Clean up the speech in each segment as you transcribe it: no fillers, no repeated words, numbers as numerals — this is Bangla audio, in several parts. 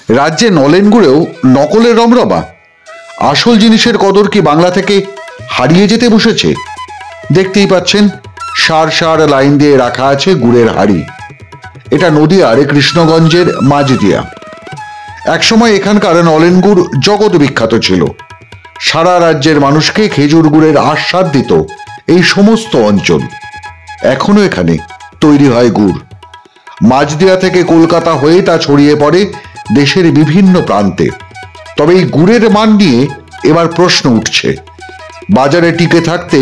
রাজ্যে নলেন গুড়েও নকলের রমরমা। আসল জিনিসের কদর কি বাংলা থেকে হারিয়ে যেতে বসেছে? দেখতেই পাচ্ছেন, সার সার লাইন দিয়ে রাখা আছে গুড়ের হাড়ি। এটা নদিয়ার কৃষ্ণগঞ্জের মাঝদিয়া। একসময় এখানকার নলেন গুড় জগৎ বিখ্যাত ছিল। সারা রাজ্যের মানুষকে খেজুর গুড়ের আস্বাদ দিত এই সমস্ত অঞ্চল। এখনো এখানে তৈরি হয় গুড়। মাঝদিয়া থেকে কলকাতা হয়ে তা ছড়িয়ে পড়ে দেশের বিভিন্ন প্রান্তে। তবে এই গুড়ের মান নিয়ে এবার প্রশ্ন উঠছে। বাজারে টিকে থাকতে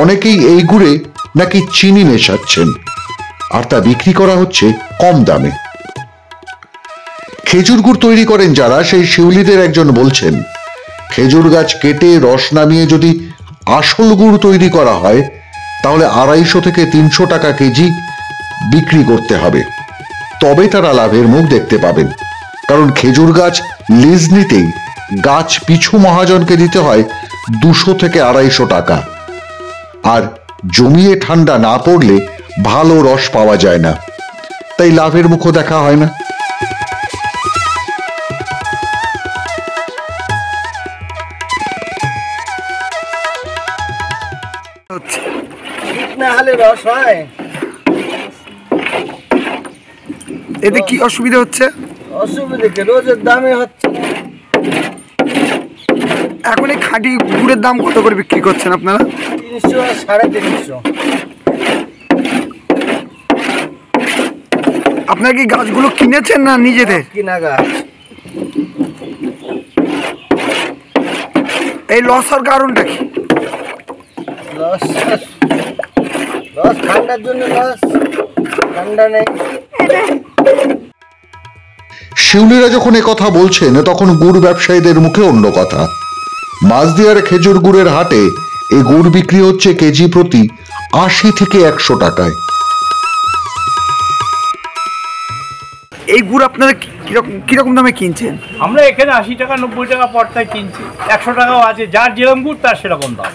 অনেকেই এই গুড়ে নাকি চিনি মেশাচ্ছেন, আর তা বিক্রি করা হচ্ছে কম দামে। খেজুর গুড় তৈরি করেন যারা, সেই শিউলিদের একজন বলছেন, খেজুর গাছ কেটে রস নামিয়ে যদি আসল গুড় তৈরি করা হয় তাহলে 250 থেকে 300 টাকা কেজি বিক্রি করতে হবে। তবে তারা লাভের মুখ দেখতে পাবেন। কারণ খেজুর গাছ লিজ নিতেই গাছ পিছু মহাজনকে দিতে হয় 200 থেকে 250 টাকা। আর জমিয়ে ঠান্ডা না পড়লে ভালো রস পাওয়া যায় না, তাই লাভের মুখও দেখা হয় না। এতে কি অসুবিধা হচ্ছে? অসুবিধা কি, রোজের দামে হচ্ছে। এখন এই খাঁটি গুড়ের দাম কত করে বিক্রি করছেন আপনারা? 300 আর 350। আপনারা কি গাছগুলো কিনেছেন না নিজেদের? কিনা গাছ। এই লস হওয়ার কারণটা কি? লস ঠান্ডার জন্য লস, ঠান্ডা নেই। শিউলিরা যখন কথা বলছেন তখন গুড় ব্যবসায়ীদের মুখে অন্য কথা। মাঝদিয়ার খেজুর গুড়ের হাটে এই গুড় বিক্রি হচ্ছে কেজি প্রতি 80 থেকে 100 টাকায়। এই গুড় আপনারা কিরকম দামে কিনছেন? আমরা এখানে 80 টাকা 90 টাকা পড়তায় কিনছি, 100 টাকাও আছে। যার যেরকম গুড় তার সেরকম দাম।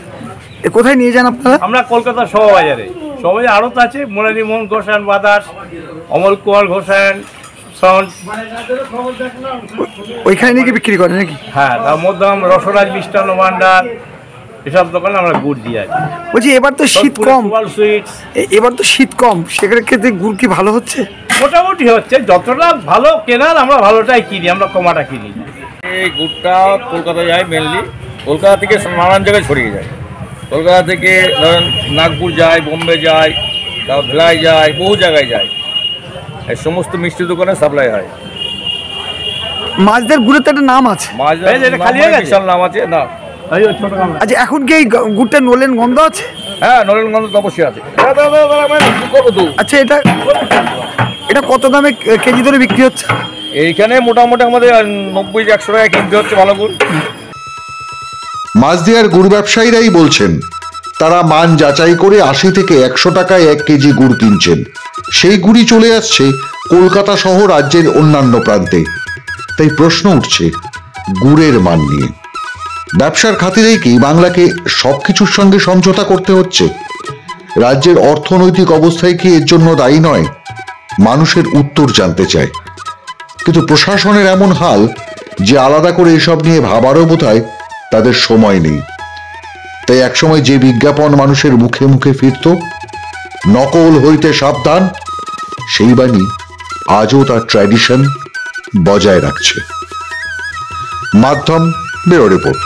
কোথায় নিয়ে যান আপনারা? আমরা কলকাতা শোভাবাজারে, শোভাবাজারে আড়ত আছে, মুরারি মোহন ঘোষায়ন বাদাস, অমল কুমার ঘোষায়ন, ওইখানে নিয়ে বিক্রি করে নাকি? হ্যাঁ, তার মধ্যে রসরাজ মিষ্টান্ন ভান্ডার, এসব দোকানে আমরা গুড় দিয়ে আছি। বলছি এবার তো শীত কম, সুইটস, এবার তো শীত কম, সেখানে ক্ষেত্রে গুড় কি ভালো হচ্ছে? মোটামুটি হচ্ছে। যতটা ভালো কেনার আমরা ভালোটাই কিনি, আমরা কমাটা কিনি। এই গুড়টা কলকাতা যায় মেনলি, কলকাতা থেকে নানান জায়গায় ছড়িয়ে যায়। কলকাতা থেকে ধরেন নাগপুর যায়, বোম্বে যায়, তারপর ভেলাই যায়, বহু জায়গায় যায়। এই সমস্ত মিষ্টি দোকানে সাপ্লাই হয়। মাছদের গুড়ের তো একটা নাম আছে, বিশাল নাম আছে না। আচ্ছা, এখন কি এই গুড়টা নলেন গন্ধ আছে? হ্যাঁ, নলেন গন্ধ তো অবশ্যই আছে। আচ্ছা, এটা কত দামে কেজি ধরে বিক্রি হচ্ছে? এইখানে মোটামুটি আমাদের 90-100 টাকা কিনতে হচ্ছে ভালো গুড়। মাঝদিয়ার গুড় ব্যবসায়ীরাই বলছেন, তারা মান যাচাই করে 80 থেকে 100 টাকায় 1 কেজি গুড় কিনছেন। সেই গুড়ই চলে আসছে কলকাতা সহ রাজ্যের অন্যান্য প্রান্তে। তাই প্রশ্ন উঠছে গুড়ের মান নিয়ে। ব্যবসার খাতিরেই কি বাংলাকে সবকিছুর সঙ্গে সমঝোতা করতে হচ্ছে? রাজ্যের অর্থনৈতিক অবস্থায় কি এর জন্য দায়ী নয়? মানুষের উত্তর জানতে চায়। কিন্তু প্রশাসনের এমন হাল যে আলাদা করে এসব নিয়ে ভাবারও বোধহয় তাদের সময় নেই। তাই একসময় যে বিজ্ঞাপন মানুষের মুখে মুখে ফিরত, নকল হইতে সাবধান, সেই বাণী আজও তার ট্র্যাডিশন বজায় রাখছে। মাধ্যম ব্যুরো রিপোর্ট।